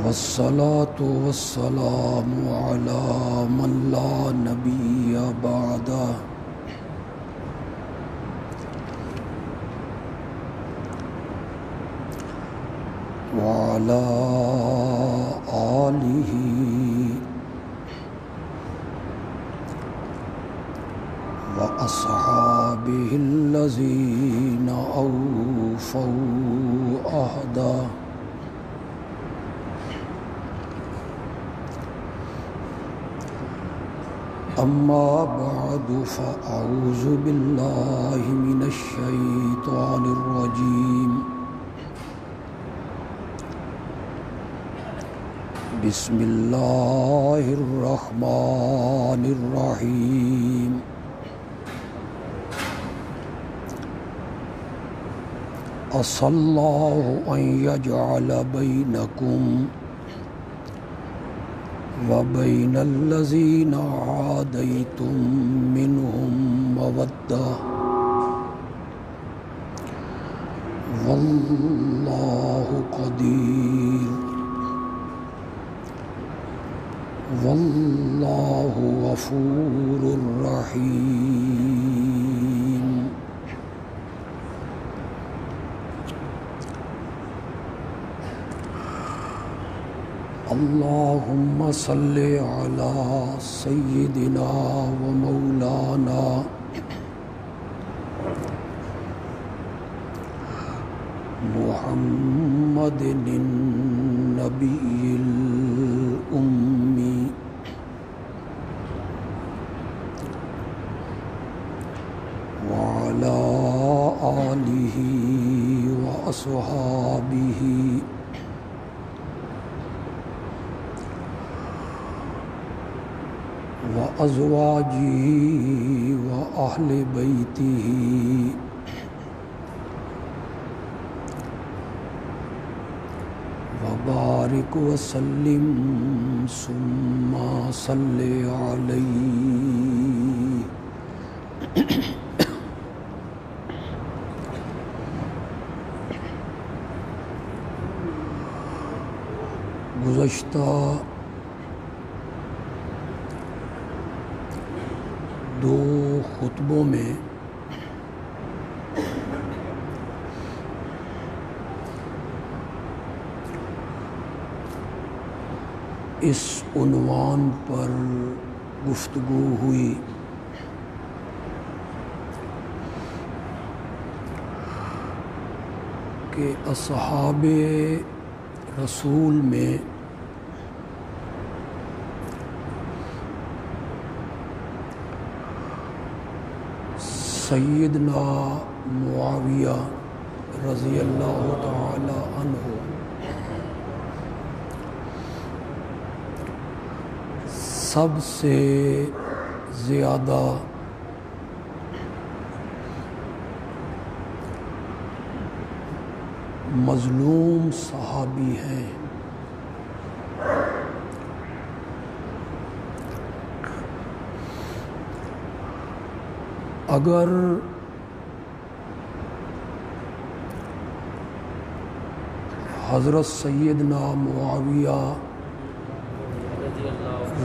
والصلاة والسلام على من لا نبي بعده وعلى آله وأصحابه الذين أوفوا عهده أما بعد فأعوذ بالله من الشيطان الرجيم بسم الله الرحمن الرحيم عسى الله أن يجعل بينكم وبين الذين عاديتم منهم مودة والله قدير والله غفور رحيم اللهم صل على سيدنا ومولانا محمد النبي الأمي وعلى آله وأصحابه وأزواجه وأهل بيته وبارك وسلم ثم صل عليه گزشتہ دو خطبوں میں اس عنوان پر گفتگو ہوئی کہ اصحاب رسول میں سیدنا معاویہ رضی اللہ تعالی عنہ سب سے زیادہ مظلوم صحابی ہیں۔ اگر حضرت سیدنا معاویہ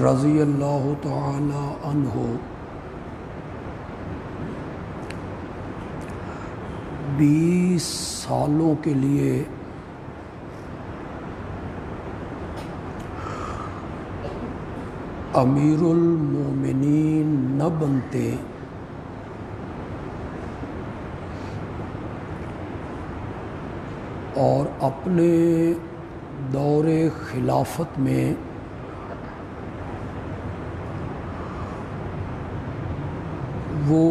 رضی اللہ تعالی عنہ 20 سالوں کے لیے امیر المومنین نہ بنتے اور اپنے دور خلافت میں وہ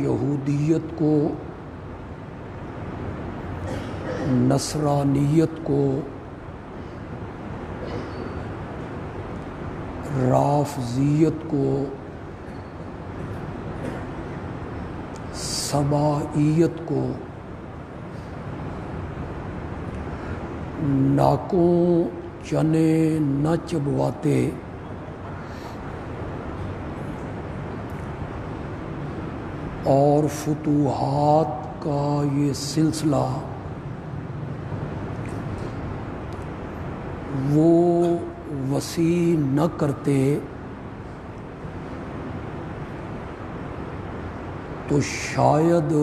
یہودیت کو، نصرانیت کو، رافضیت کو، سبائیت کو ناکوں چنے نہ چبواتے اور فتوحات کا یہ سلسلہ وہ وسیع نہ کرتے تو شاید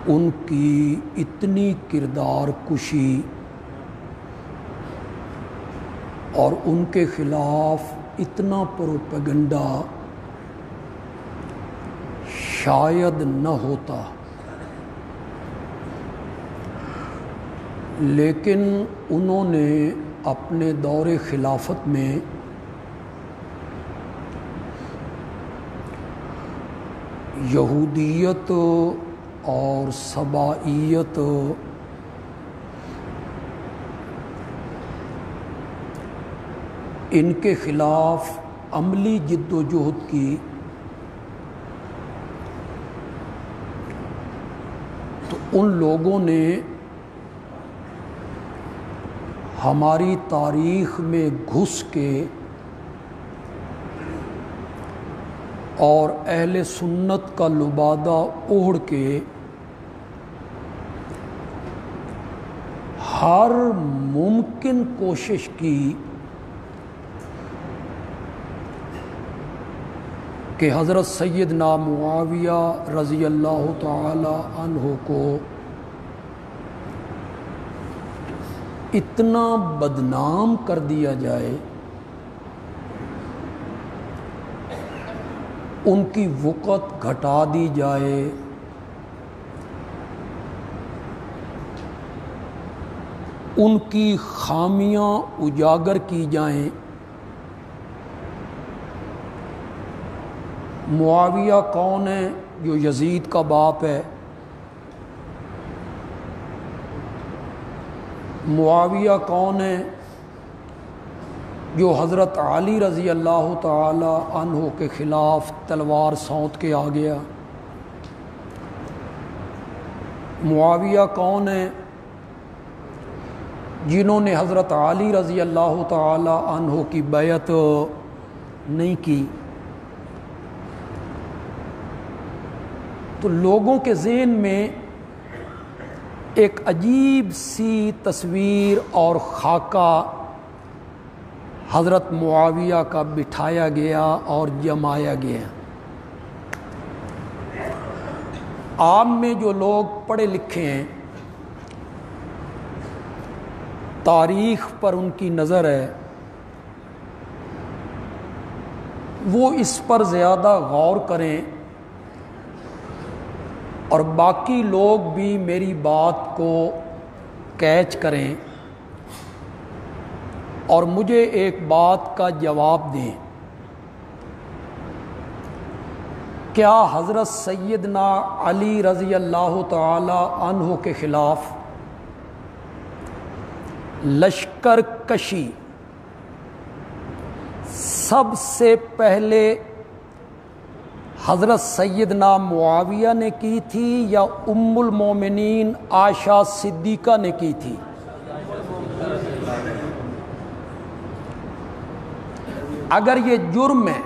ان کی اتنی کردار کشی اور ان کے خلاف اتنا پروپیگنڈا شاید نہ ہوتا، لیکن انہوں نے اپنے دور خلافت میں یہودیت اور سبائیت ان کے خلاف عملی جد و جہد کی، تو ان لوگوں نے ہماری تاریخ میں گھس کے اور اہل سنت کا لبادہ اوڑھ کے ہر ممکن کوشش کی کہ حضرت سیدنا معاویہ رضی اللہ تعالی عنہ کو اتنا بدنام کر دیا جائے، ان کی وقت گھٹا دی جائے، ان کی خامیاں اجاگر کی جائیں۔ معاویہ کون ہے؟ جو یزید کا باپ ہے۔ معاویہ کون ہے؟ جو حضرت علی رضی اللہ تعالی عنہ کے خلاف تلوار سونت کے آ گیا۔ معاویہ کون ہے؟ جنہوں نے حضرت علی رضی اللہ تعالی عنہ کی بیعت نہیں کی۔ تو لوگوں کے ذہن میں ایک عجیب سی تصویر اور خاکہ حضرت معاویہ کا بٹھایا گیا اور جمایا گیا۔ عام میں جو لوگ پڑھے لکھے ہیں، تاریخ پر ان کی نظر ہے، وہ اس پر زیادہ غور کریں، اور باقی لوگ بھی میری بات کو کیچ کریں اور مجھے ایک بات کا جواب دیں۔ کیا حضرت سیدنا علی رضی اللہ تعالی عنہ کے خلاف لشکر کشی سب سے پہلے حضرت سیدنا معاویہ نے کی تھی یا ام المومنین عائشہ صدیقہ نے کی تھی؟ اگر یہ جرم ہے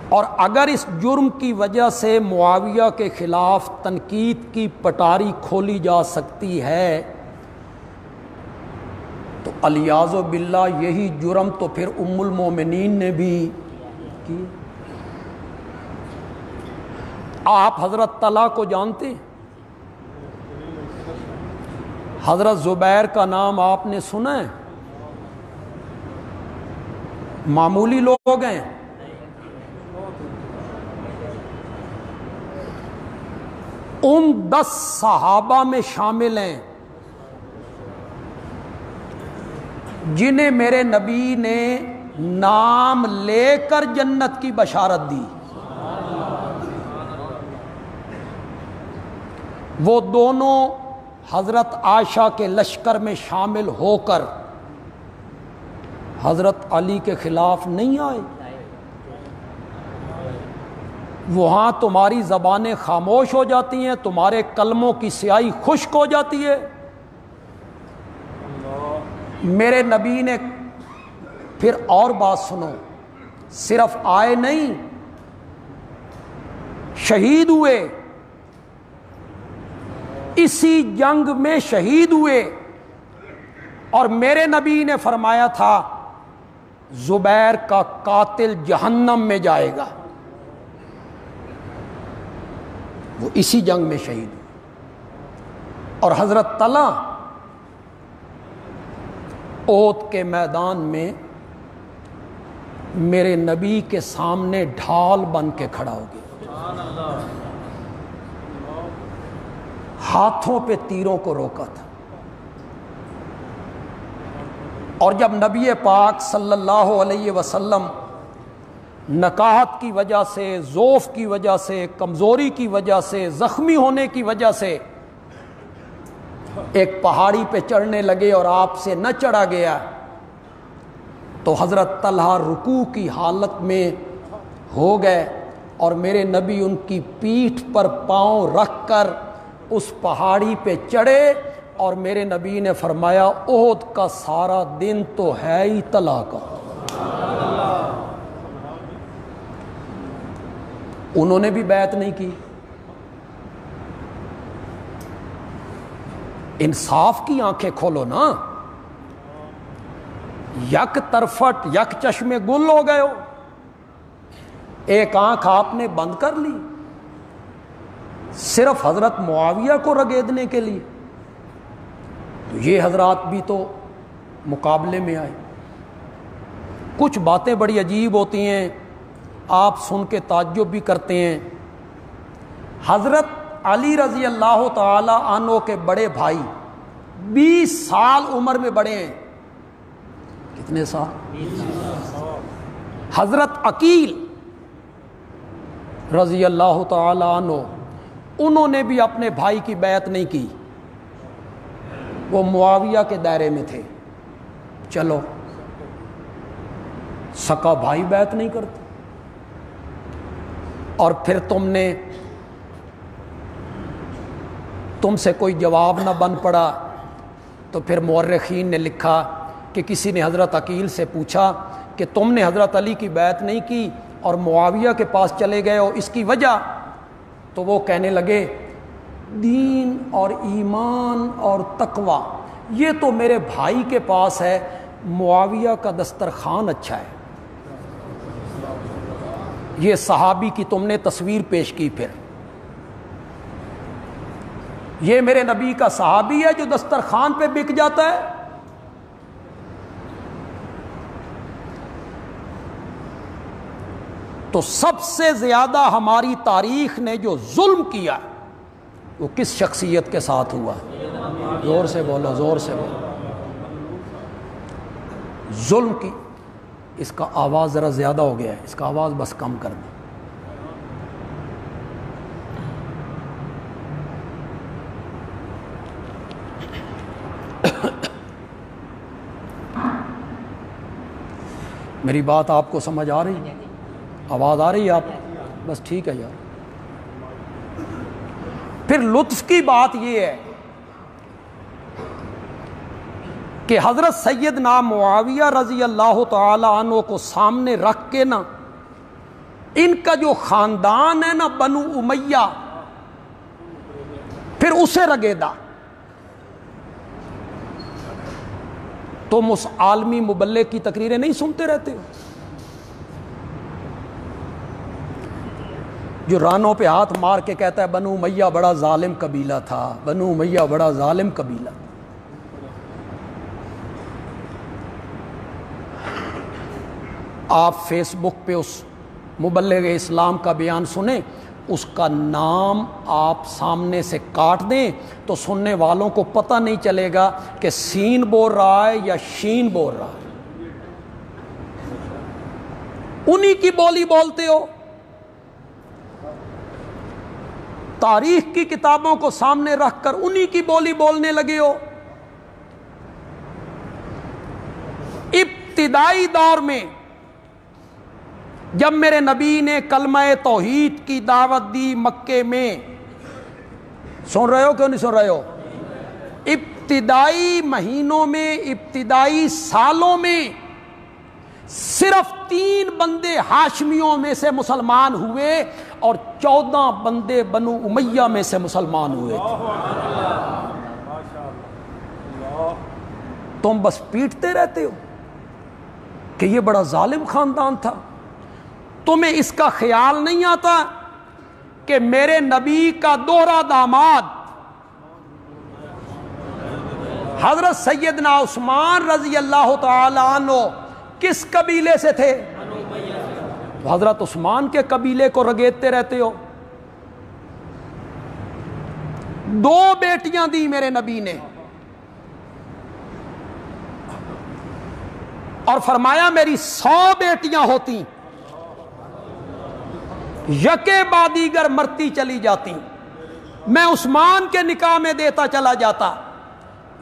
اور اگر اس جرم کی وجہ سے معاویہ کے خلاف تنقید کی پٹاری کھولی جا سکتی ہے، تو الیاذ باللہ یہی جرم تو پھر ام المومنین نے بھی کی۔ آپ حضرت طلحہ کو جانتے ہیں؟ حضرت زبیر کا نام آپ نے سنا ہے؟ معمولی لوگ ہیں؟ ان 10 صحابہ میں شامل ہیں جنہیں میرے نبی نے نام لے کر جنت کی بشارت دی۔ وہ دونوں حضرت عائشہ کے لشکر میں شامل ہو کر حضرت علی کے خلاف نہیں آئے۔ وہاں تمہاری زبانیں خاموش ہو جاتی ہیں، تمہارے کلموں کی سیاہی خشک ہو جاتی ہے۔ میرے نبی نے پھر اور بات سنو، صرف آئے نہیں، شہید ہوئے۔ اسی جنگ میں شہید ہوئے، اور میرے نبی نے فرمایا تھا زبیر کا قاتل جہنم میں جائے گا، وہ اسی جنگ میں شہید ہوئے۔ اور حضرت طلحہ احد کے میدان میں میرے نبی کے سامنے ڈھال بن کے کھڑا ہو گیا، ہاتھوں پہ تیروں کو روکا تھا۔ اور جب نبی پاک صلی اللہ علیہ وسلم نکاہت کی وجہ سے، ضعف کی وجہ سے، کمزوری کی وجہ سے، زخمی ہونے کی وجہ سے ایک پہاڑی پہ چڑھنے لگے اور آپ سے نہ چڑھا گیا، تو حضرت طلحہ رکوع کی حالت میں ہو گئے، اور میرے نبی ان کی پیٹھ پر پاؤں رکھ کر اس پہاڑی پہ چڑھے، اور میرے نبی نے فرمایا احد کا سارا دن تو ہے ہی طلحہ کا۔ انہوں نے بھی بیعت نہیں کی۔ انصاف کی آنکھیں کھولو نا، یک طرفٹ یک چشمے گل ہو گئے ہو، ایک آنکھ آپ نے بند کر لی صرف حضرت معاویہ کو رگیدنے کے لیے۔ تو یہ حضرات بھی تو مقابلے میں آئے۔ کچھ باتیں بڑی عجیب ہوتی ہیں، آپ سن کے تعجب بھی کرتے ہیں۔ حضرت علی رضی اللہ تعالی عنہ کے بڑے بھائی 20 سال عمر میں بڑے ہیں۔ کتنے سال؟ حضرت عقیل رضی اللہ تعالی عنہ، انہوں نے بھی اپنے بھائی کی بیعت نہیں کی، وہ معاویہ کے دائرے میں تھے۔ چلو سکا بھائی بیعت نہیں کرتے، اور پھر تم سے کوئی جواب نہ بن پڑا، تو پھر مورخین نے لکھا کہ کسی نے حضرت عقیل سے پوچھا کہ تم نے حضرت علی کی بیعت نہیں کی اور معاویہ کے پاس چلے گئے ہو، اس کی وجہ؟ تو وہ کہنے لگے دین اور ایمان اور تقوی یہ تو میرے بھائی کے پاس ہے، معاویہ کا دسترخوان اچھا ہے۔ یہ صحابی کی تم نے تصویر پیش کی، پھر یہ میرے نبی کا صحابی ہے جو دسترخوان پہ بک جاتا ہے۔ تو سب سے زیادہ ہماری تاریخ نے جو ظلم کیا وہ کس شخصیت کے ساتھ ہوا؟ زور سے بولو، زور سے بولو۔ ظلم کی، اس کا آواز ذرا زیادہ ہو گیا ہے، اس کا آواز بس کم کر دیں۔ میری بات آپ کو سمجھ آ رہی ہے؟ آواز آ رہی ہے آپ؟ بس ٹھیک ہے یار۔ پھر لطف کی بات یہ ہے کہ حضرت سیدنا معاویہ رضی اللہ تعالی عنہ کو سامنے رکھ کے نا، ان کا جو خاندان ہے نا بنو امیہ، پھر اسے رگیدا۔ تم اس عالمی مبلغ کی تقریریں نہیں سنتے رہتے ہو جو رانوں پہ ہاتھ مار کے کہتا ہے بنو امیہ بڑا ظالم قبیلہ تھا، بنو امیہ بڑا ظالم قبیلہ۔ آپ فیس بک پہ اس مبلغ اسلام کا بیان سنیں، اس کا نام آپ سامنے سے کاٹ دیں تو سننے والوں کو پتہ نہیں چلے گا کہ سین بول رہا ہے یا شین بول رہا ہے۔ انہی کی بولی بولتے ہو، تاریخ کی کتابوں کو سامنے رکھ کر انہی کی بولی بولنے لگے ہو۔ ابتدائی دور میں جب میرے نبی نے کلمہ توحید کی دعوت دی مکے میں، سن رہے ہو کیوں نہیں سن رہے ہو؟ ابتدائی مہینوں میں، ابتدائی سالوں میں صرف 3 بندے ہاشمیوں میں سے مسلمان ہوئے اور 14 بندے بنو امیہ میں سے مسلمان ہوئے تھے۔ تم بس پیٹتے رہتے ہو کہ یہ بڑا ظالم خاندان تھا. تمہیں اس کا خیال نہیں آتا کہ میرے نبی کا دوہرا داماد حضرت سیدنا عثمان رضی اللہ تعالی عنہ کس قبیلے سے تھے؟ تو حضرت عثمان کے قبیلے کو رگیدتے رہتے ہو. 2 بیٹیاں دی میرے نبی نے اور فرمایا میری 100 بیٹیاں ہوتی یکے بعد دیگر مرتی چلی جاتی, میں عثمان کے نکاح میں دیتا چلا جاتا.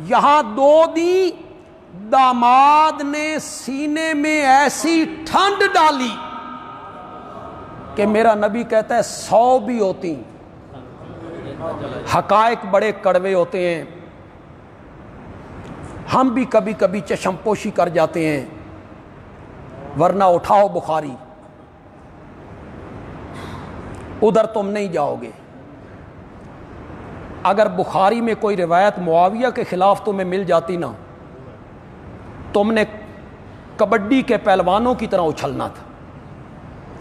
یہاں 2 دی, داماد نے سینے میں ایسی ٹھنڈ ڈالی کہ میرا نبی کہتا ہے 100 بھی ہوتی. حقائق بڑے کڑوے ہوتے ہیں, ہم بھی کبھی کبھی چشم پوشی کر جاتے ہیں, ورنہ اٹھاؤ بخاری, ادھر تم نہیں جاؤ گے. اگر بخاری میں کوئی روایت معاویہ کے خلاف تمہیں مل جاتی نا, تم نے کبڈی کے پہلوانوں کی طرح اچھلنا تھا.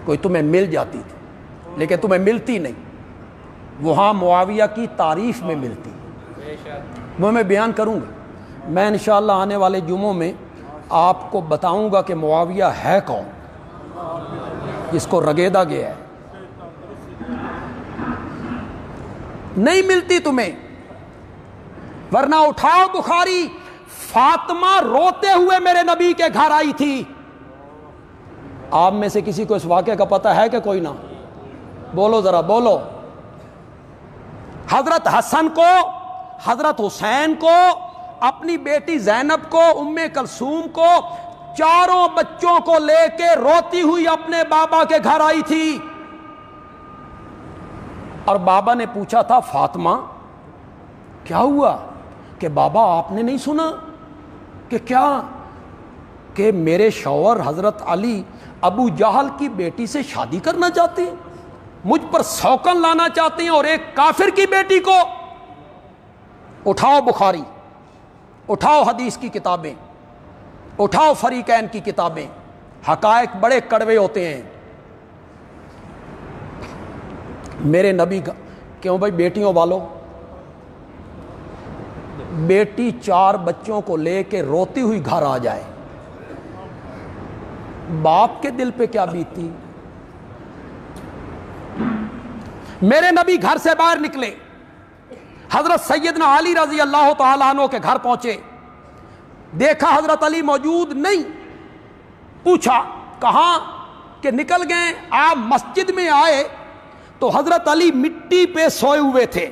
کوئی تمہیں مل جاتی تھی لیکن تمہیں ملتی نہیں, وہاں معاویہ کی تعریف میں ملتی. وہ میں بیان کروں گا. میں انشاءاللہ آنے والے جمعوں میں آپ کو بتاؤں گا کہ معاویہ ہے کون جس کو رگیدا گیا ہے. نہیں ملتی تمہیں, ورنہ اٹھاؤ بخاری. فاطمہ روتے ہوئے میرے نبی کے گھر آئی تھی. آپ میں سے کسی کو اس واقعے کا پتہ ہے کہ کوئی نہ؟ بولو ذرا بولو. حضرت حسن کو, حضرت حسین کو, اپنی بیٹی زینب کو, ام کلثوم کو, 4 بچوں کو لے کے روتی ہوئی اپنے بابا کے گھر آئی تھی. اور بابا نے پوچھا تھا فاطمہ کیا ہوا؟ کہ بابا آپ نے نہیں سنا کہ کیا؟ کہ میرے شوہر حضرت علی ابو جہل کی بیٹی سے شادی کرنا چاہتے ہیں, مجھ پر سوکن لانا چاہتے ہیں, اور ایک کافر کی بیٹی کو. اٹھاؤ بخاری, اٹھاؤ حدیث کی کتابیں, اٹھاؤ فریقین کی کتابیں. حقائق بڑے کڑوے ہوتے ہیں. میرے نبی کا کیوں بھائی بیٹیوں والوں, بیٹی 4 بچوں کو لے کے روتی ہوئی گھر آ جائے, باپ کے دل پہ کیا بیتتی؟ میرے نبی گھر سے باہر نکلے, حضرت سیدنا علی رضی اللہ تعالیٰ عنہ کے گھر پہنچے, دیکھا حضرت علی موجود نہیں. پوچھا کہاں؟ کہ نکل گئے. آپ مسجد میں آئے تو حضرت علی مٹی پہ سوئے ہوئے تھے,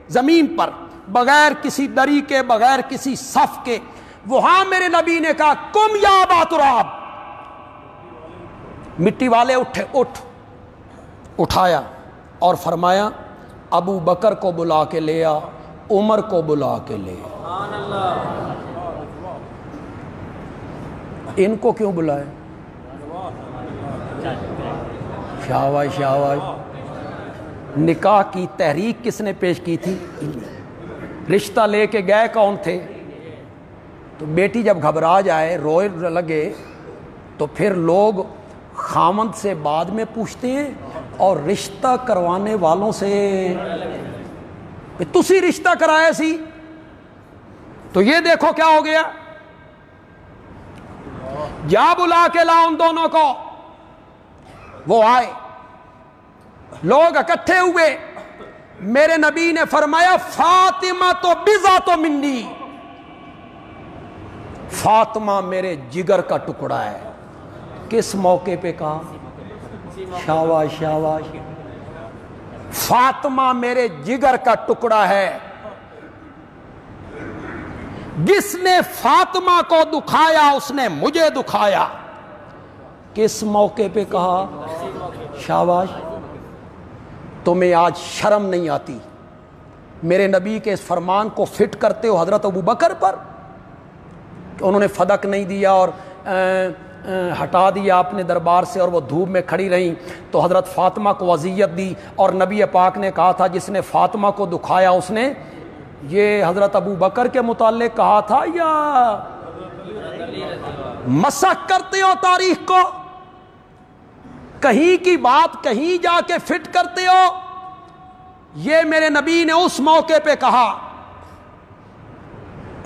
زمین پر, بغیر کسی دری کے, بغیر کسی صف کے. وہاں میرے نبی نے کہا کم یا ابا تراب. مٹی والے اٹھے, اٹھایا اور فرمایا ابو بکر کو بلا کے لے آ, عمر کو بلا کے لے آ. ان کو کیوں بلائے؟ شاباش شاباش. نکاح کی تحریک کس نے پیش کی تھی؟ رشتہ لے کے گئے کون تھے؟ تو بیٹی جب گھبرا جائے, روئے لگے, تو پھر لوگ خامند سے بعد میں پوچھتے ہیں اور رشتہ کروانے والوں سے تسی رشتہ کرایا سی. تو یہ دیکھو کیا ہو گیا. جا بلا کے لا ان دونوں کو. وہ آئے, لوگ اکٹھے ہوئے. میرے نبی نے فرمایا فاطمہ تو بضع تو منی, فاطمہ میرے جگر کا ٹکڑا ہے. کس موقع پہ کہا؟ شاباش شاباش. فاطمہ میرے جگر کا ٹکڑا ہے. جس نے فاطمہ کو دکھایا اس نے مجھے دکھایا. کس موقع پہ کہا؟ شاباش. تمہیں آج شرم نہیں آتی میرے نبی کے اس فرمان کو فٹ کرتے ہو حضرت ابو بکر پر کہ انہوں نے فدق نہیں دیا اور ہٹا دیا اپنے دربار سے, اور وہ دھوپ میں کھڑی رہیں, تو حضرت فاطمہ کو وصیت دی. اور نبی پاک نے کہا تھا جس نے فاطمہ کو دکھایا اس نے, یہ حضرت ابو بکر کے متعلق کہا تھا یا مسخ کرتے ہو تاریخ کو، کہیں کی بات کہیں جا کے فٹ کرتے ہو. یہ میرے نبی نے اس موقع پہ کہا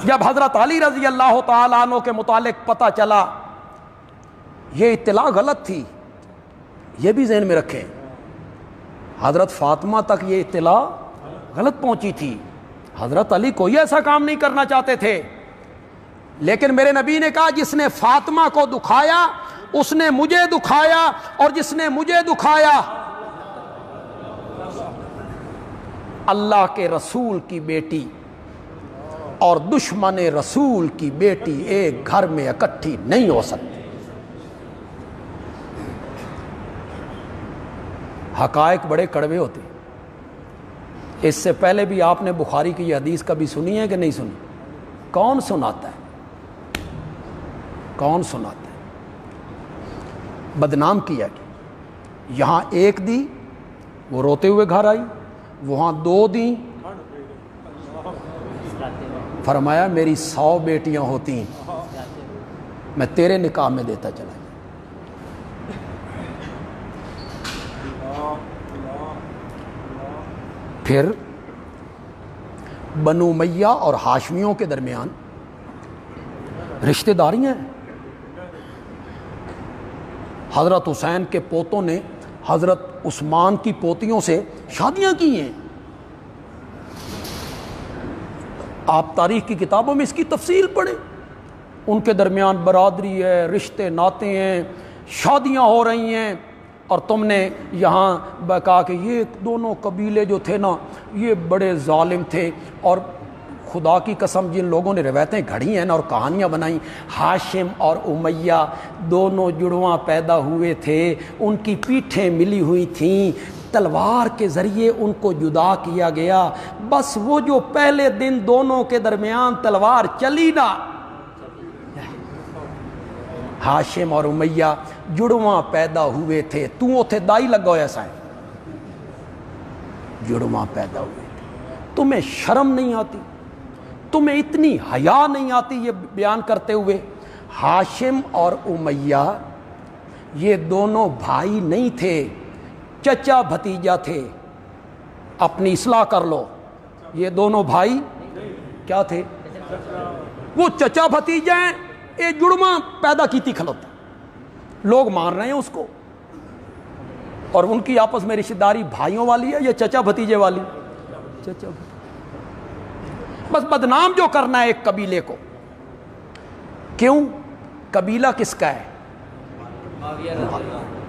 جب حضرت علی رضی اللہ تعالیٰ عنہ کے متعلق پتہ چلا. یہ اطلاع غلط تھی، یہ بھی ذہن میں رکھیں. حضرت فاطمہ تک یہ اطلاع غلط پہنچی تھی. حضرت علی کوئی ایسا کام نہیں کرنا چاہتے تھے، لیکن میرے نبی نے کہا جس نے فاطمہ کو دکھایا اس نے مجھے دکھایا، اور جس نے مجھے دکھایا اللہ کے رسول کی بیٹی اور دشمن رسول کی بیٹی ایک گھر میں اکٹھی نہیں ہو سکتی. حقائق بڑے کڑوے ہوتے. اس سے پہلے بھی آپ نے بخاری کی یہ حدیث کبھی سنی ہے کہ نہیں سنی؟ کون سناتا ہے؟ کون سناتا ہے؟ بدنام کیا گیا. یہاں ایک دی وہ روتے ہوئے گھر آئی، وہاں 2 دیں، فرمایا میری 100 بیٹیاں ہوتی میں تیرے نکاح میں دیتا چلا جاؤں. پھر بنو امیہ اور ہاشمیوں کے درمیان رشتہ داریاں ہیں. حضرت حسین کے پوتوں نے حضرت عثمان کی پوتیوں سے شادیاں کی ہیں. آپ تاریخ کی کتابوں میں اس کی تفصیل پڑھیں. ان کے درمیان برادری ہے، رشتے ناتے ہیں، شادیاں ہو رہی ہیں، اور تم نے یہاں کہا کہ یہ دونوں قبیلے جو تھے نا یہ بڑے ظالم تھے. اور خدا کی قسم جن لوگوں نے روایتیں گھڑی ہیں نا اور کہانیاں بنائیں، ہاشم اور امیہ دونوں جڑواں پیدا ہوئے تھے، ان کی پیٹھیں ملی ہوئی تھیں، تلوار کے ذریعے ان کو جدا کیا گیا. بس وہ جو پہلے دن دونوں کے درمیان تلوار چلی نا، ہاشم اور امیہ جڑواں پیدا ہوئے تھے. تو اتھے دائی لگا ہوا ایسا ہے، جڑواں پیدا ہوئے تھے. تمہیں شرم نہیں آتی؟ تمہیں اتنی حیا نہیں آتی یہ بیان کرتے ہوئے؟ ہاشم اور امیہ یہ دونوں بھائی نہیں تھے، چچا بھتیجا تھے. اپنی اصلاح کر لو. یہ دونوں بھائی کیا تھے؟ وہ چچا بھتیجا ہیں، یہ جڑواں پیدا کی تھی کھلوتا. لوگ مان رہے ہیں اس کو، اور ان کی آپس میں رشتہ داری بھائیوں والی ہے یا چچا بھتیجے والی؟ چچا بھتیجے. بس بدنام جو کرنا ہے ایک قبیلے کو. کیوں؟ قبیلہ کس کا ہے؟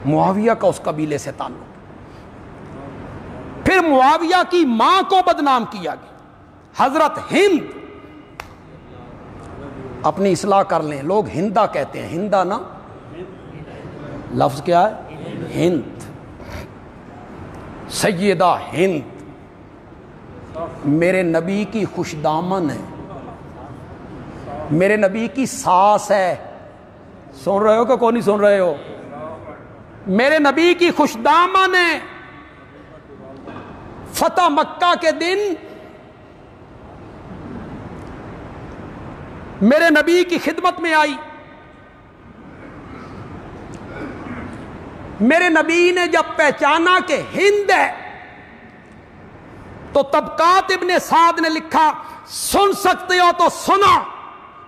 معاویہ کا اس قبیلے سے تعلق. پھر معاویہ کی ماں کو بدنام کیا گیا، حضرت ہند. اپنی اصلاح کر لیں. لوگ ہندا کہتے ہیں، ہندا نا لفظ کیا ہے؟ ہند. سیدہ ہند میرے نبی کی خوش دامن ہے، میرے نبی کی ساس ہے. سن رہے ہو کہ کون نہیں سن رہے ہو؟ میرے نبی کی خوش دامن ہے. فتح مکہ کے دن میرے نبی کی خدمت میں آئی. میرے نبی نے جب پہچانا کہ ہند ہے تو طبقات ابن سعد نے لکھا سن سکتے ہو تو سنا.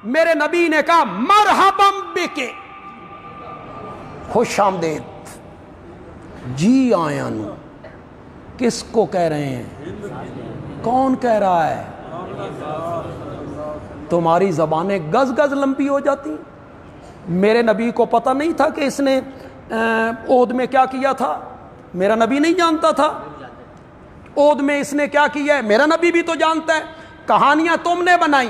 میرے نبی نے کہا مرحبا بکے، خوش آمدید، جی آیا نو. کس کو کہہ رہے ہیں؟ کون کہہ رہا ہے؟ تمہاری زبانیں گز گز لمبی ہو جاتی. میرے نبی کو پتہ نہیں تھا کہ اس نے عہد میں کیا کیا تھا؟ میرا نبی نہیں جانتا تھا عہد میں اس نے کیا کیا ہے؟ میرا نبی بھی تو جانتا ہے. کہانیاں تم نے بنائی،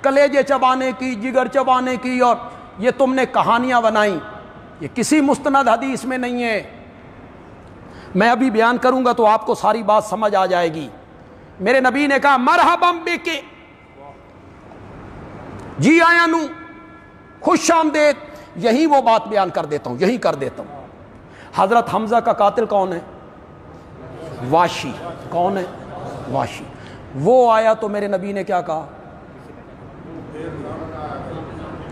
کلیجے چبانے کی، جگر چبانے کی، اور یہ تم نے کہانیاں بنائی. یہ کسی مستند حدیث میں نہیں ہے. میں ابھی بیان کروں گا تو آپ کو ساری بات سمجھ آ جائے گی. میرے نبی نے کہا مرحبا بک، جی آیا نو، خوش آمدید. یہی وہ بات بیان کر دیتا ہوں، یہی کر دیتا ہوں. حضرت حمزہ کا قاتل کون ہے؟ واشی. کون ہے؟ واشی. وہ آیا تو میرے نبی نے کیا کہا؟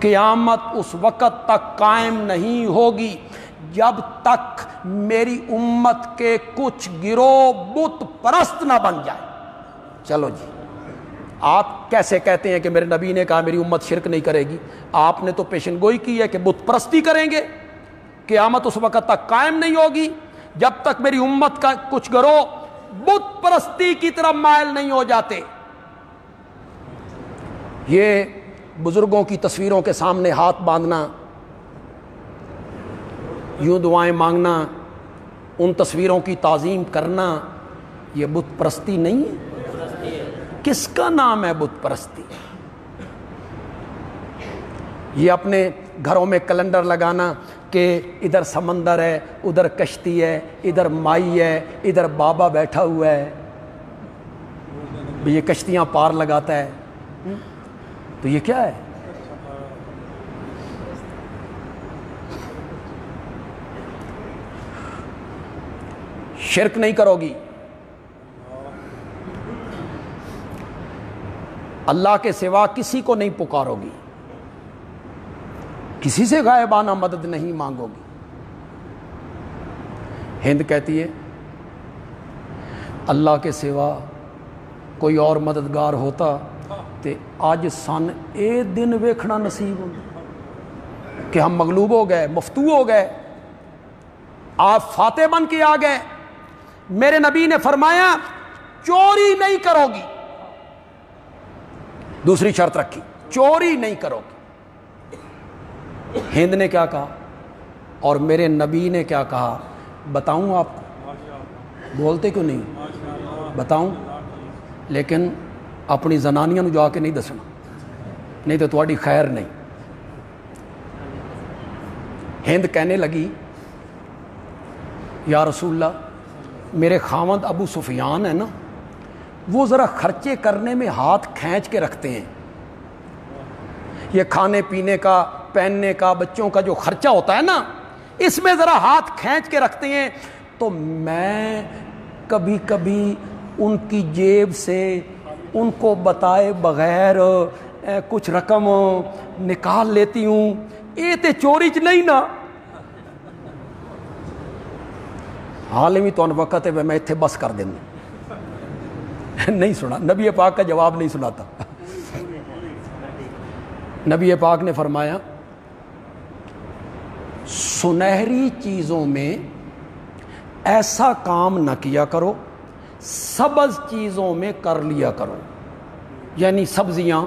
قیامت اس وقت تک قائم نہیں ہوگی جب تک میری امت کے کچھ گروہ بت پرست نہ بن جائے۔ چلو جی، آپ کیسے کہتے ہیں کہ میرے نبی نے کہا میری امت شرک نہیں کرے گی؟ آپ نے تو پیشن گوئی کی ہے کہ بت پرستی کریں گے، قیامت اس وقت تک قائم نہیں ہوگی جب تک میری امت کا کچھ گروہ بت پرستی کی طرف مائل نہیں ہو جاتے۔ یہ بزرگوں کی تصویروں کے سامنے ہاتھ باندھنا، یوں دعائیں مانگنا، ان تصویروں کی تعظیم کرنا، یہ بت پرستی نہیں ہے؟ کس کا نام ہے بت پرستی؟ یہ اپنے گھروں میں کیلنڈر لگانا کہ ادھر سمندر ہے، ادھر کشتی ہے، ادھر مائی ہے، ادھر بابا بیٹھا ہوا ہے، یہ کشتیاں پار لگاتا ہے، تو یہ کیا ہے؟ شرک نہیں کرو گی، اللہ کے سوا کسی کو نہیں پکارو گی، کسی سے غائبانہ مدد نہیں مانگو گی۔ ہند کہتی ہے اللہ کے سوا کوئی اور مددگار ہوتا تے آج سن اے دن ویکھنا نصیب ہو کہ ہم مغلوب ہو گئے، مفتو ہو گئے، آپ فاتح بن کے آ گئے۔ میرے نبی نے فرمایا چوری نہیں کرو گی، دوسری شرط رکھی، چوری نہیں کرو گی۔ ہند نے کیا کہا اور میرے نبی نے کیا کہا بتاؤں آپ کو؟ بولتے کیوں نہیں؟ بتاؤں، لیکن اپنی زنانیاں نو جا کے نہیں دسنا، نہیں تو تہاڈی خیر نہیں۔ ہند کہنے لگی یا رسول اللہ، میرے خاوند ابو سفیان ہے نا، وہ ذرا خرچے کرنے میں ہاتھ کھینچ کے رکھتے ہیں، یہ کھانے پینے کا، پہننے کا، بچوں کا جو خرچہ ہوتا ہے نا، اس میں ذرا ہاتھ کھینچ کے رکھتے ہیں، تو میں کبھی کبھی ان کی جیب سے ان کو بتائے بغیر کچھ رقم نکال لیتی ہوں، یہ تے چوری چ نہیں نا؟ حال میں تو وقت ہے میں اتنے بس کر دینا، نہیں سنا، نبی پاک کا جواب نہیں سناتا۔ نبی پاک نے فرمایا سنہری چیزوں میں ایسا کام نہ کیا کرو، سبز چیزوں میں کر لیا کرو، یعنی سبزیاں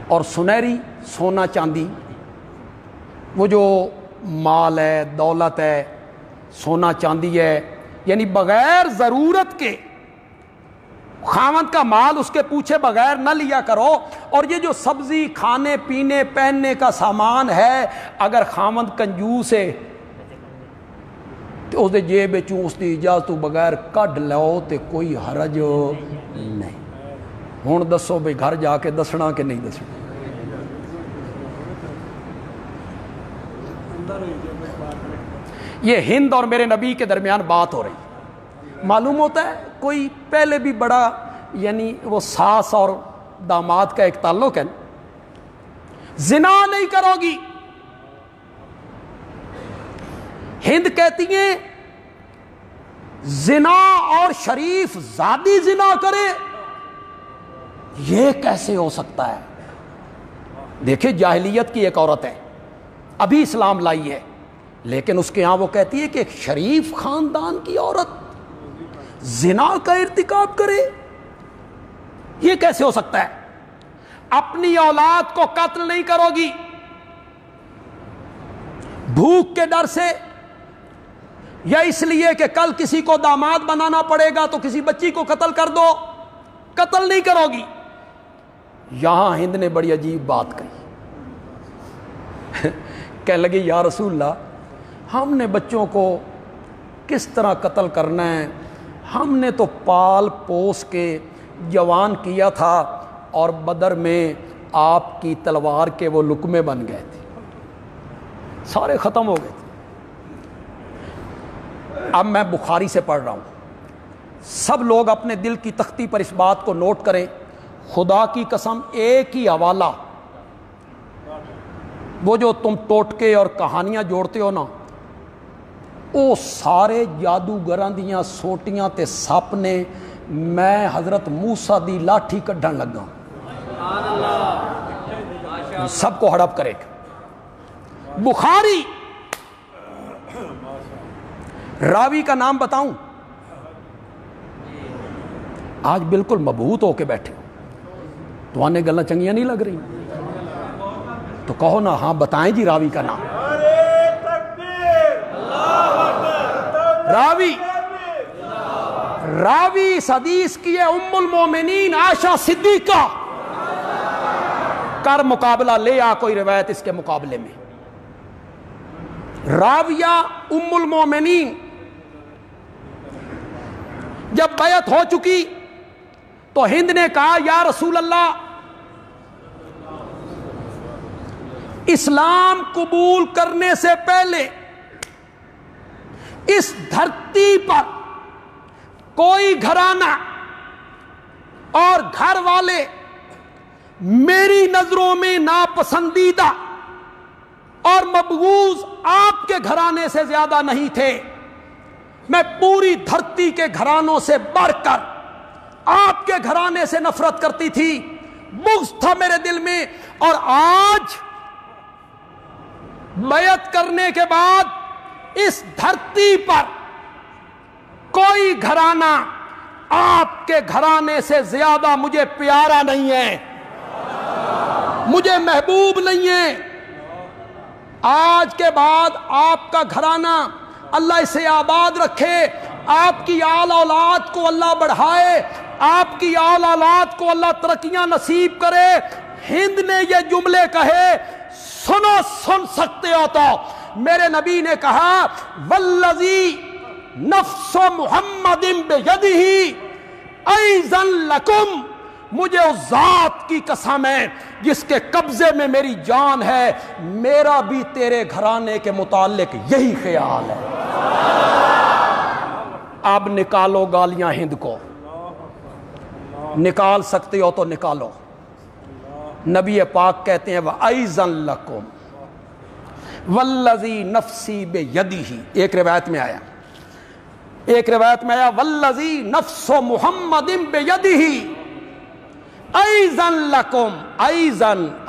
اور سنہری سونا چاندی، وہ جو مال ہے، دولت ہے، سونا چاندی ہے، یعنی بغیر ضرورت کے خاوند کا مال اس کے پوچھے بغیر نہ لیا کرو۔ اور یہ جو سبزی، کھانے پینے، پہننے کا سامان ہے، اگر خاوند کنجوس ہے تو اس دے جیب چوں اس دی اجازت بغیر کڈ لو تے کوئی حرج نہیں۔ ہن دسو بھئی گھر جا کے دسنا کہ نہیں دسنا؟ یہ ہند اور میرے نبی کے درمیان بات ہو رہی، معلوم ہوتا ہے کوئی پہلے بھی بڑا، یعنی وہ ساس اور داماد کا ایک تعلق ہے، زنا نہیں کرو گی۔ ہند کہتی ہیں زنا اور شریف زادی زنا کرے، یہ کیسے ہو سکتا ہے؟ دیکھیں جاہلیت کی ایک عورت ہے، ابھی اسلام لائی ہے، لیکن اس کے ہاں وہ کہتی ہے کہ ایک شریف خاندان کی عورت زنا کا ارتکاب کرے، یہ کیسے ہو سکتا ہے؟ اپنی اولاد کو قتل نہیں کرو گی بھوک کے ڈر سے، یا اس لیے کہ کل کسی کو داماد بنانا پڑے گا تو کسی بچی کو قتل کر دو، قتل نہیں کرو گی۔ یہاں ہند نے بڑی عجیب بات کہی، کہنے لگے یا رسول اللہ، ہم نے بچوں کو کس طرح قتل کرنا ہے؟ ہم نے تو پال پوس کے جوان کیا تھا اور بدر میں آپ کی تلوار کے وہ لقمے بن گئے تھے، سارے ختم ہو گئے تھے۔ اب میں بخاری سے پڑھ رہا ہوں، سب لوگ اپنے دل کی تختی پر اس بات کو نوٹ کریں، خدا کی قسم ایک ہی حوالہ وہ جو تم ٹوٹکے اور کہانیاں جوڑتے ہو نا، وہ سارے جادوگراں دیاں سوٹیاں تے سپ نے، میں حضرت موسیٰ دی لاٹھی کڈھن لگا، سب کو ہڑپ کرے گا۔ بخاری راوی کا نام بتاؤں؟ آج بالکل مبہوت ہو کے بیٹھے ہو، تو آنے گلیں چنگیاں نہیں لگ رہی تو کہو نا ہاں بتائیں جی راوی کا نام۔ راوی اس حدیث کی ہے ام المومنین عائشہ صدیقہ۔ کر مقابلہ، لے آ کوئی روایت اس کے مقابلے میں۔ راویہ ام المومنین جب بیعت ہو چکی تو ہند نے کہا یا رسول اللہ، اسلام قبول کرنے سے پہلے اس دھرتی پر کوئی گھرانہ اور گھر والے میری نظروں میں ناپسندیدہ اور مبغوض آپ کے گھرانے سے زیادہ نہیں تھے۔ میں پوری دھرتی کے گھرانوں سے بڑھ کر آپ کے گھرانے سے نفرت کرتی تھی، بغض تھا میرے دل میں، اور آج بیعت کرنے کے بعد اس دھرتی پر کوئی گھرانہ آپ کے گھرانے سے زیادہ مجھے پیارا نہیں ہے، مجھے محبوب نہیں ہے۔ آج کے بعد آپ کا گھرانہ اللہ اسے آباد رکھے، آپ کی آل اولاد کو اللہ بڑھائے، آپ کی آل اولاد کو اللہ ترقیاں نصیب کرے۔ ہند نے یہ جملے کہے، سنو، سن سکتے ہو تو میرے نبی نے کہا والذی نفس محمد بیدہ ایذن لکم، مجھے اس ذات کی قسم ہے جس کے قبضے میں میری جان ہے، میرا بھی تیرے گھرانے کے متعلق یہی خیال ہے۔ اب نکالو گالیاں ہند کو، نکال سکتے ہو تو نکالو۔ نبی پاک کہتے ہیں وَأَيْزًا لَكُمْ وَالَّذِي نَفْسِي بِيَدِهِ، ایک روایت میں آیا وَالَّذِي نَفْسُ مُحَمَّدٍ بِيَدِهِ ایزن لکم،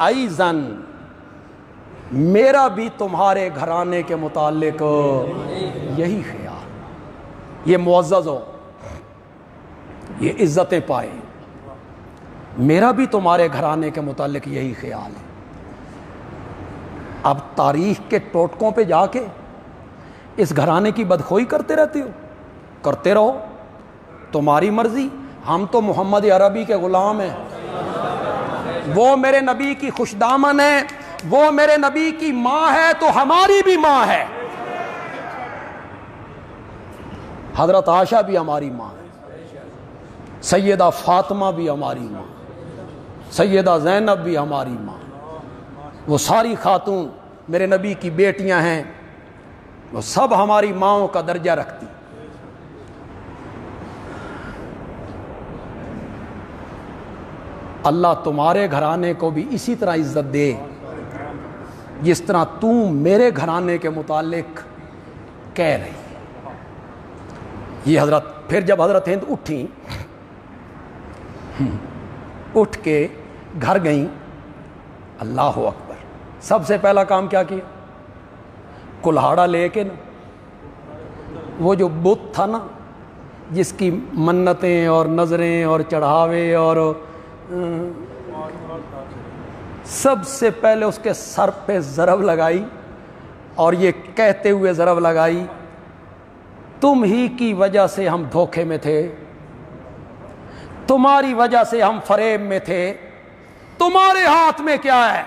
ایزن میرا بھی تمہارے گھرانے کے متعلق یہی خیال۔ یہ معزز ہو، یہ عزتیں پائے، میرا بھی تمہارے گھرانے کے متعلق یہی خیال ہے۔ اب تاریخ کے ٹوٹکوں پہ جا کے اس گھرانے کی بدخوئی کرتے رہتے ہو، کرتے رہو، تمہاری مرضی، ہم تو محمد عربی کے غلام ہیں، وہ میرے نبی کی خوش دامن ہے، وہ میرے نبی کی ماں ہے تو ہماری بھی ماں ہے، حضرت عائشہ بھی ہماری ماں ہے، سیدہ فاطمہ بھی ہماری ماں، سیدہ زینب بھی ہماری ماں، وہ ساری خاتون میرے نبی کی بیٹیاں ہیں، وہ سب ہماری ماؤں کا درجہ رکھتی۔ اللہ تمہارے گھرانے کو بھی اسی طرح عزت دے جس طرح تم میرے گھرانے کے متعلق کہہ رہی ہے۔ یہ حضرت، پھر جب حضرت ہند اٹھیں، اٹھ کے گھر گئیں، اللہ اکبر، سب سے پہلا کام کیا کیا؟ کلہاڑا لے کے نا، وہ جو بت تھا نا جس کی منتیں اور نظریں اور چڑھاوے اور سب سے پہلے اس کے سر پہ ضرب لگائی اور یہ کہتے ہوئے ضرب لگائی تم ہی کی وجہ سے ہم دھوکے میں تھے، تمہاری وجہ سے ہم فریب میں تھے، تمہارے ہاتھ میں کیا ہے؟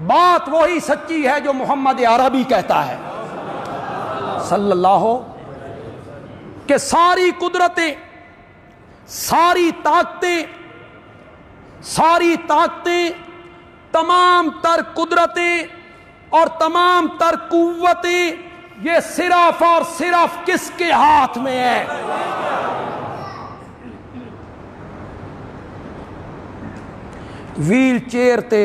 بات وہی سچی ہے جو محمد عربی کہتا ہے صلی اللہ، کہ ساری قدرتیں، ساری طاقتیں، تمام تر قدرتیں اور تمام تر قوتیں یہ صرف اور صرف کس کے ہاتھ میں ہے؟ ویل چیئر تے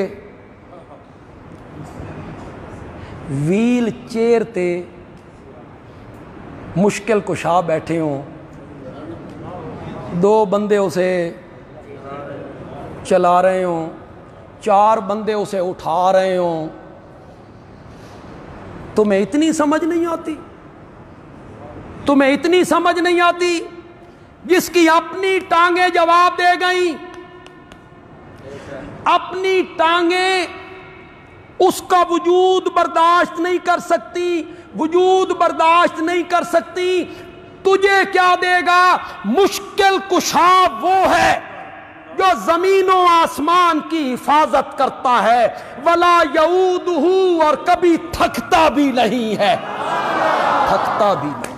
ویل چیئر تے مشکل کشا بیٹھے ہوں، دو بندے اسے چلا رہے ہوں، چار بندے اسے اٹھا رہے ہوں، تمہیں اتنی سمجھ نہیں آتی؟ تمہیں اتنی سمجھ نہیں آتی؟ جس کی اپنی ٹانگیں جواب دے گئیں، اپنی ٹانگیں اس کا وجود برداشت نہیں کر سکتی، وجود برداشت نہیں کر سکتی، تجھے کیا دے گا؟ مشکل کشا وہ ہے جو زمین و آسمان کی حفاظت کرتا ہے، ولا یعودہ، اور کبھی تھکتا بھی نہیں ہے، تھکتا بھی نہیں۔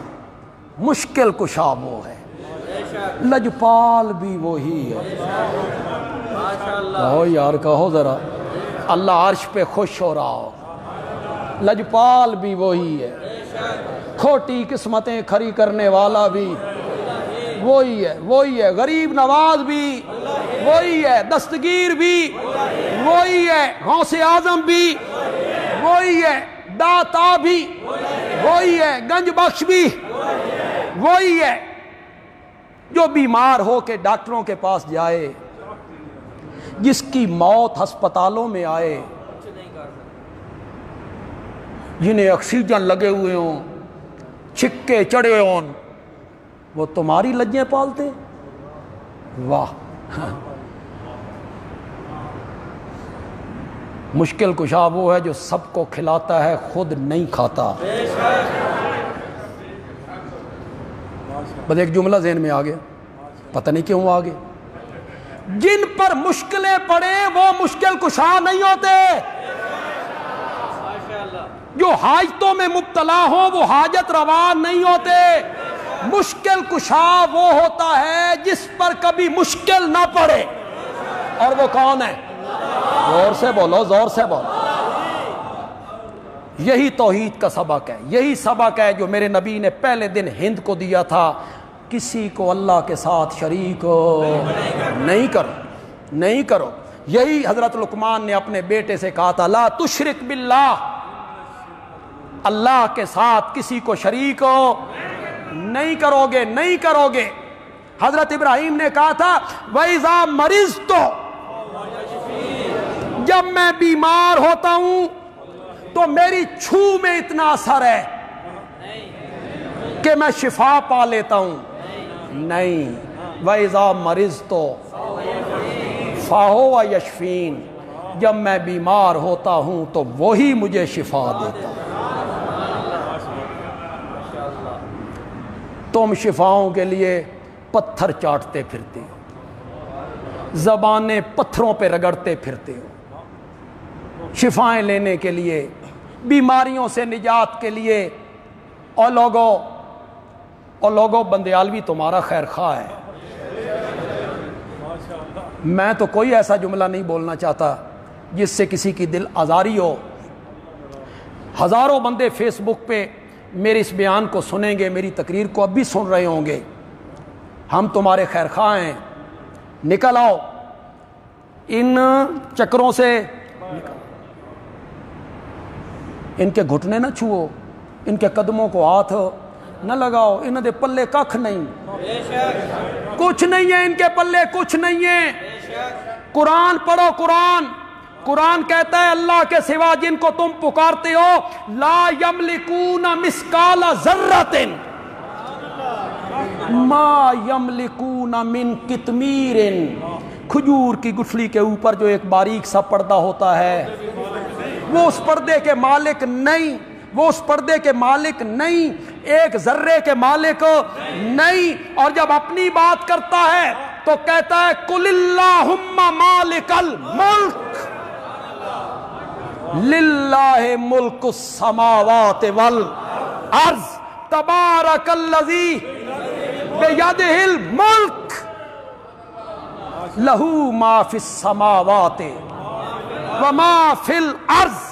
مشکل کشا وہ ہے، لجپال بھی وہی ہے۔ کہو یار، کہو ذرا، اللہ عرش پہ خوش ہو رہا ہو۔ لجپال بھی وہی ہے، کھوٹی قسمتیں کھری کرنے والا بھی وہی ہے، وہی ہے، غریب نواز بھی وہی ہے، دستگیر بھی وہی ہے، غوث اعظم بھی وہی ہے، داتا بھی وہی ہے، گنج بخش بھی وہی ہے۔ جو بیمار ہو کے ڈاکٹروں کے پاس جائے، جس کی موت ہسپتالوں میں آئے، جنہیں آکسیجن لگے ہوئے ہوں، چھکے چڑھے ہوں، وہ تمہاری لجیں پالتے؟ واہ! مشکل کشا وہ ہے جو سب کو کھلاتا ہے، خود نہیں کھاتا۔ بس ایک جملہ ذہن میں آ گیا، پتہ نہیں کیوں آ گیا۔ جن پر مشکلیں پڑے وہ مشکل کشا نہیں ہوتے، جو حاجتوں میں مبتلا ہوں وہ حاجت روا نہیں ہوتے۔ مشکل کشا وہ ہوتا ہے جس پر کبھی مشکل نہ پڑے، اور وہ کون ہے؟ زور سے بولو، زور سے بولو۔ یہی توحید کا سبق ہے، یہی سبق ہے جو میرے نبی نے پہلے دن ہند کو دیا تھا، کسی کو اللہ کے ساتھ شریک نہیں کرو، نہیں کرو۔ یہی حضرت لقمان نے اپنے بیٹے سے کہا تھا، لا تشرک باللہ، اللہ کے ساتھ کسی کو شریک نہیں کرو گے، نہیں کرو گے۔ حضرت ابراہیم نے کہا تھا، وَإِذَا مَرِضْتُ، جب میں بیمار ہوتا ہوں تو میری چھو میں اتنا اثر ہے کہ میں شفا پا لیتا ہوں، نہیں، وَإِذَا مَرِضْتُ فَهُوَ يَشْفِينِ، جب میں بیمار ہوتا ہوں تو وہی مجھے شفا دیتا ہے۔ تم شفاؤں کے لیے پتھر چاٹتے پھرتے ہو، زبانیں پتھروں پہ رگڑتے پھرتے ہو، شفائیں لینے کے لیے، بیماریوں سے نجات کے لیے۔ اور لوگوں بندیالوی تمہارا خیر خواہ ہے۔ میں تو کوئی ایسا جملہ نہیں بولنا چاہتا جس سے کسی کی دل آزاری ہو۔ ہزاروں بندے فیس بک پہ میرے اس بیان کو سنیں گے، میری تقریر کو اب بھی سن رہے ہوں گے۔ ہم تمہارے خیر خواہ ہیں، نکل آؤ ان چکروں سے، ان کے گھٹنے نہ چھوؤ، ان کے قدموں کو ہاتھ نہ لگاؤ، ان دے پلے ککھ نہیں، کچھ نہیں ہے ان کے پلے، کچھ نہیں ہے۔ قرآن پڑھو، قرآن کہتا ہے اللہ کے سوا جن کو تم پکارتے ہو، لا یملکون مثقال ذرۃ ما یملکون من قطمیر، کھجور کی گٹھلی کے اوپر جو ایک باریک سا پردہ ہوتا ہے، وہ اس پردے کے مالک نہیں، وہ اس پردے کے مالک نہیں، ایک ذرے کے مالک نہیں۔ اور جب اپنی بات کرتا ہے تو کہتا ہے قل اللہم مالک الملک للہ ملک السماوات والارض تبارک الذی بیدہ الملک لہ ما فی السماوات وما فی الارض۔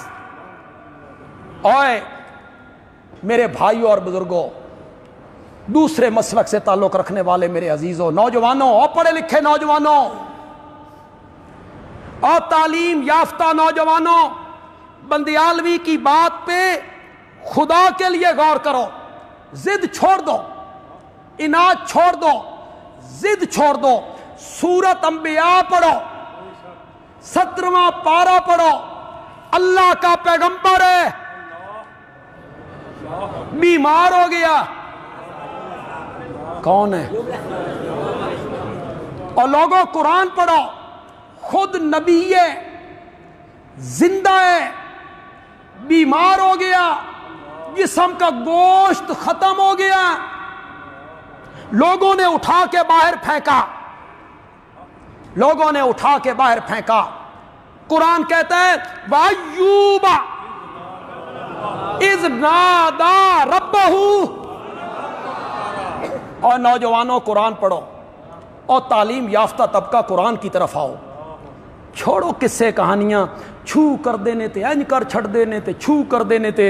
اوئے میرے بھائیوں اور بزرگوں، دوسرے مسلک سے تعلق رکھنے والے میرے عزیزوں، نوجوانوں اور پڑھے لکھے نوجوانوں اور تعلیم یافتہ نوجوانوں، بندیالوی کی بات پہ خدا کے لیے غور کرو، ضد چھوڑ دو، اناد چھوڑ دو، ضد چھوڑ دو، سورت انبیاء پڑھو، 17واں پارہ پڑھو، اللہ کا پیغمبر ہے، بیمار ہو گیا، کون ہے؟ اور لوگوں قرآن پڑھو، خود نبی ہے، زندہ ہے، بیمار ہو گیا، جسم کا گوشت ختم ہو گیا، لوگوں نے اٹھا کے باہر پھینکا، لوگوں نے اٹھا کے باہر پھینکا۔ قرآن کہتا ہے وَأَيُّوبَ اِذْ نَادَى رَبَّهُ۔ اور نوجوانوں قرآن پڑھو اور تعلیم یافتہ طبقہ قرآن کی طرف آؤ، چھوڑو قصے کہانیاں، چھو کر دینے تے انج کر چھڑ دینے تے چھو کر دینے تے،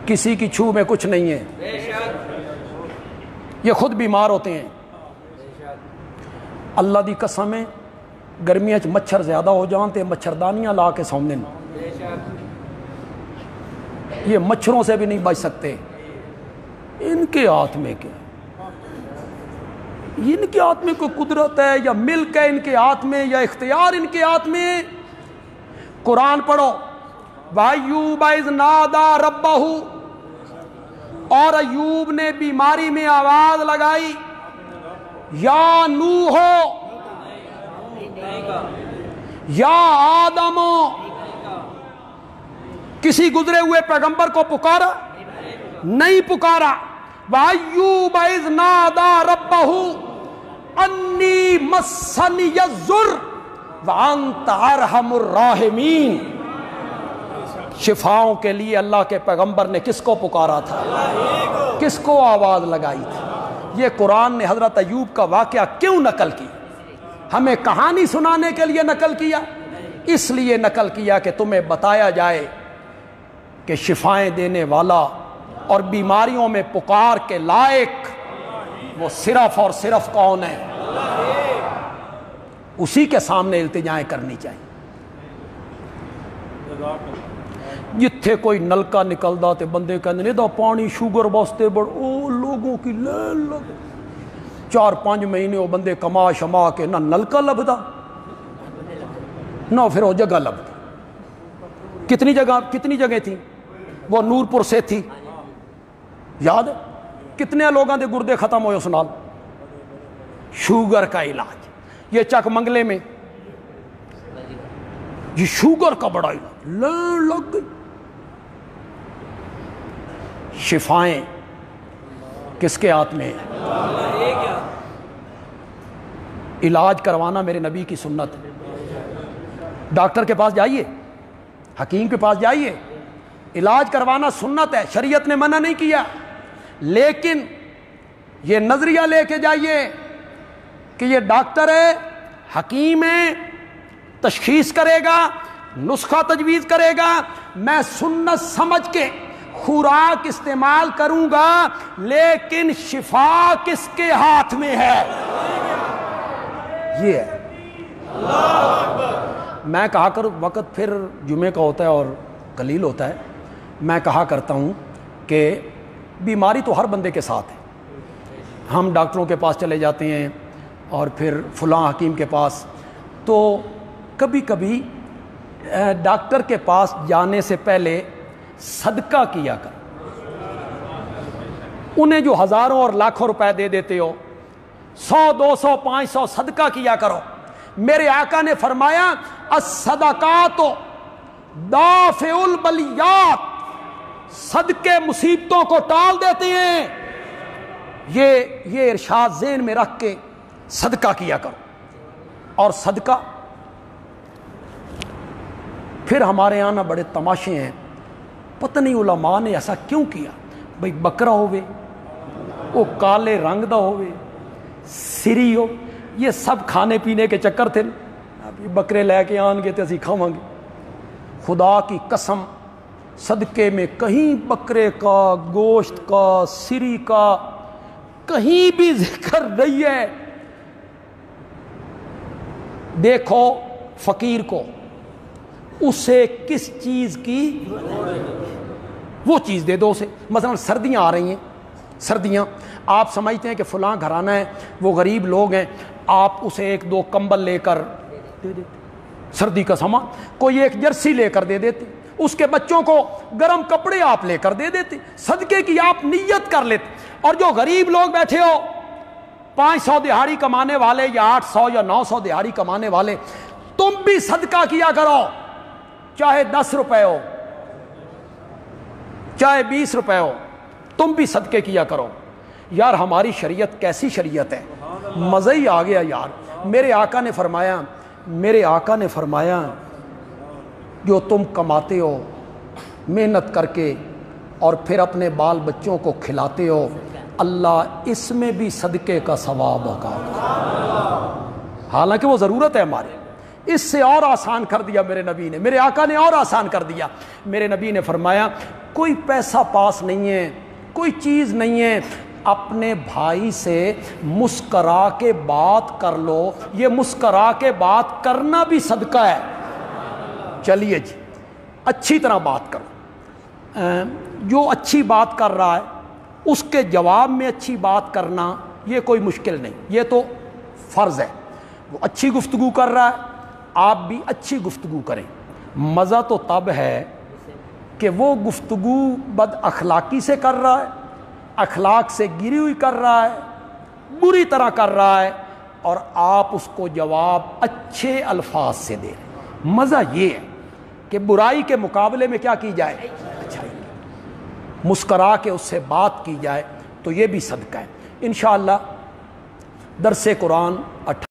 کسی کی چھو میں کچھ نہیں ہے، یہ خود بیمار ہوتے ہیں۔ اللہ دی قسم ہے گرمیاں چ مچھر زیادہ ہو جان تے مچھردانیاں لا کے سوندے ہیں، یہ مچھروں سے بھی نہیں بچ سکتے، ان کے ہاتھ میں کیا، ان کے ہاتھ میں کوئی قدرت ہے یا ملک ہے ان کے ہاتھ میں یا اختیار ان کے ہاتھ میں؟ قرآن پڑھو وَأَيُّوبَ إِذْ نَادَى رَبَّهُ، اور ایوب نے بیماری میں آواز لگائی، یا نوح یا آدم، کسی گزرے ہوئے پیغمبر کو پکارا نہیں پکارا۔ وَأَيُّوبَ إِذْ نَادَى رَبَّهُ أَنِّي مَسَّنِيَ الضُّرُّ وَأَنْتَ أَرْحَمُ الرَّاحِمِينَ۔ شفاؤں کے لیے اللہ کے پیغمبر نے کس کو پکارا تھا؟ کس کو آواز لگائی تھی؟ یہ قرآن نے حضرت ایوب کا واقعہ کیوں نقل کی؟ ہمیں کہانی سنانے کے لیے نقل کیا؟ اس لیے نقل کیا کہ تمہیں بتایا جائے کہ شفائیں دینے والا اور بیماریوں میں پکار کے لائق وہ صرف اور صرف کون ہے؟ اسی کے سامنے التجائیں کرنی چاہیے۔ جتھے کوئی نلکا نکلدا تے بندے کہندے نے دا پانی شوگر واسطے بڑ، او لوگوں کی لین لگ، 4-5 مہینے وہ بندے کما شما کے نہ نلکا لبدا نہ پھر وہ جگہ لبدا۔ کتنی جگہ تھی؟ وہ نور پور سے تھی، یاد ہے؟ کتنے لوگاں دے گردے ختم ہوئے اس نال؟ شوگر کا علاج، یہ چک منگلے میں یہ شوگر کا بڑا علاج لین لگ گئی۔ شفائیں کس کے ہاتھ میں ہے؟ علاج کروانا میرے نبی کی سنت ہے۔ ڈاکٹر کے پاس جائیے، حکیم کے پاس جائیے، علاج کروانا سنت ہے، شریعت نے منع نہیں کیا، لیکن یہ نظریہ لے کے جائیے کہ یہ ڈاکٹر ہے، حکیم ہے، تشخیص کرے گا، نسخہ تجویز کرے گا، میں سنت سمجھ کے خوراک استعمال کروں گا، لیکن شفا کس کے ہاتھ میں ہے؟ یہ ہے۔ میں کہا کر، وقت پھر جمعے کا ہوتا ہے اور قلیل ہوتا ہے، میں کہا کرتا ہوں کہ بیماری تو ہر بندے کے ساتھ ہے، ہم ڈاکٹروں کے پاس چلے جاتے ہیں اور پھر فلاں حکیم کے پاس، تو کبھی کبھی ڈاکٹر کے پاس جانے سے پہلے صدقہ کیا کر، انہیں جو ہزاروں اور لاکھوں روپے دے دیتے ہو، 100 200 500 صدقہ کیا کرو۔ میرے آقا نے فرمایا الصدقات دافع البلیات، صدقے مصیبتوں کو ٹال دیتے ہیں۔ یہ ارشاد ذہن میں رکھ کے صدقہ کیا کرو۔ اور صدقہ پھر ہمارے یہاں بڑے تماشے ہیں، پتہ نہیں علماء نے ایسا کیوں کیا، بھئی بکرا ہوئے، وہ کالے رنگ دا ہوئے، سری ہو، یہ سب کھانے پینے کے چکر تھے، اب بکرے لے کے آن گے تو اسی کھاواں گے۔ خدا کی قسم صدقے میں کہیں بکرے کا، گوشت کا، سری کا کہیں بھی ذکر نہیں ہے۔ دیکھو فقیر کو، اسے کس چیز کی وہ چیز دے دو اسے. مثلا سردیاں آ رہی ہیں، سردیاں، آپ سمجھتے ہیں کہ فلاں گھرانہ ہے، وہ غریب لوگ ہیں، آپ اسے ایک دو کمبل لے کر دے دیتے، سردی کا سامان، کوئی ایک جرسی لے کر دے دیتے، اس کے بچوں کو گرم کپڑے آپ لے کر دے دیتے، صدقے کی آپ نیت کر لیتے. اور جو غریب لوگ بیٹھے ہو، 500 دہاڑی کمانے والے یا 800 یا 900 دہاڑی کمانے والے، تم بھی صدقہ کیا کرو، چاہے 10 روپے ہو چاہے 20 روپے ہو، تم بھی صدقے کیا کرو. یار ہماری شریعت کیسی شریعت ہے، مزہ ہی آ گیا یار. میرے آقا نے فرمایا جو تم کماتے ہو محنت کر کے اور پھر اپنے بال بچوں کو کھلاتے ہو، اللہ اس میں بھی صدقے کا ثواب ہوگا. حالانکہ وہ ضرورت ہے ہماری، اس سے اور آسان کر دیا میرے نبی نے، میرے آقا نے اور آسان کر دیا. میرے نبی نے فرمایا کوئی پیسہ پاس نہیں ہے، کوئی چیز نہیں ہے، اپنے بھائی سے مسکرا کے بات کر لو، یہ مسکرا کے بات کرنا بھی صدقہ ہے. چلیے جی، اچھی طرح بات کرو. جو اچھی بات کر رہا ہے اس کے جواب میں اچھی بات کرنا یہ کوئی مشکل نہیں، یہ تو فرض ہے. وہ اچھی گفتگو کر رہا ہے، آپ بھی اچھی گفتگو کریں. مزہ تو تب ہے کہ وہ گفتگو بد اخلاقی سے کر رہا ہے، اخلاق سے گری ہوئی کر رہا ہے، بری طرح کر رہا ہے، اور آپ اس کو جواب اچھے الفاظ سے دے رہے ہیں. مزہ یہ ہے کہ برائی کے مقابلے میں کیا کی جائے، اچھائی مسکرا کے اس سے بات کی جائے، تو یہ بھی صدقہ ہے. انشاءاللہ درس قرآن 18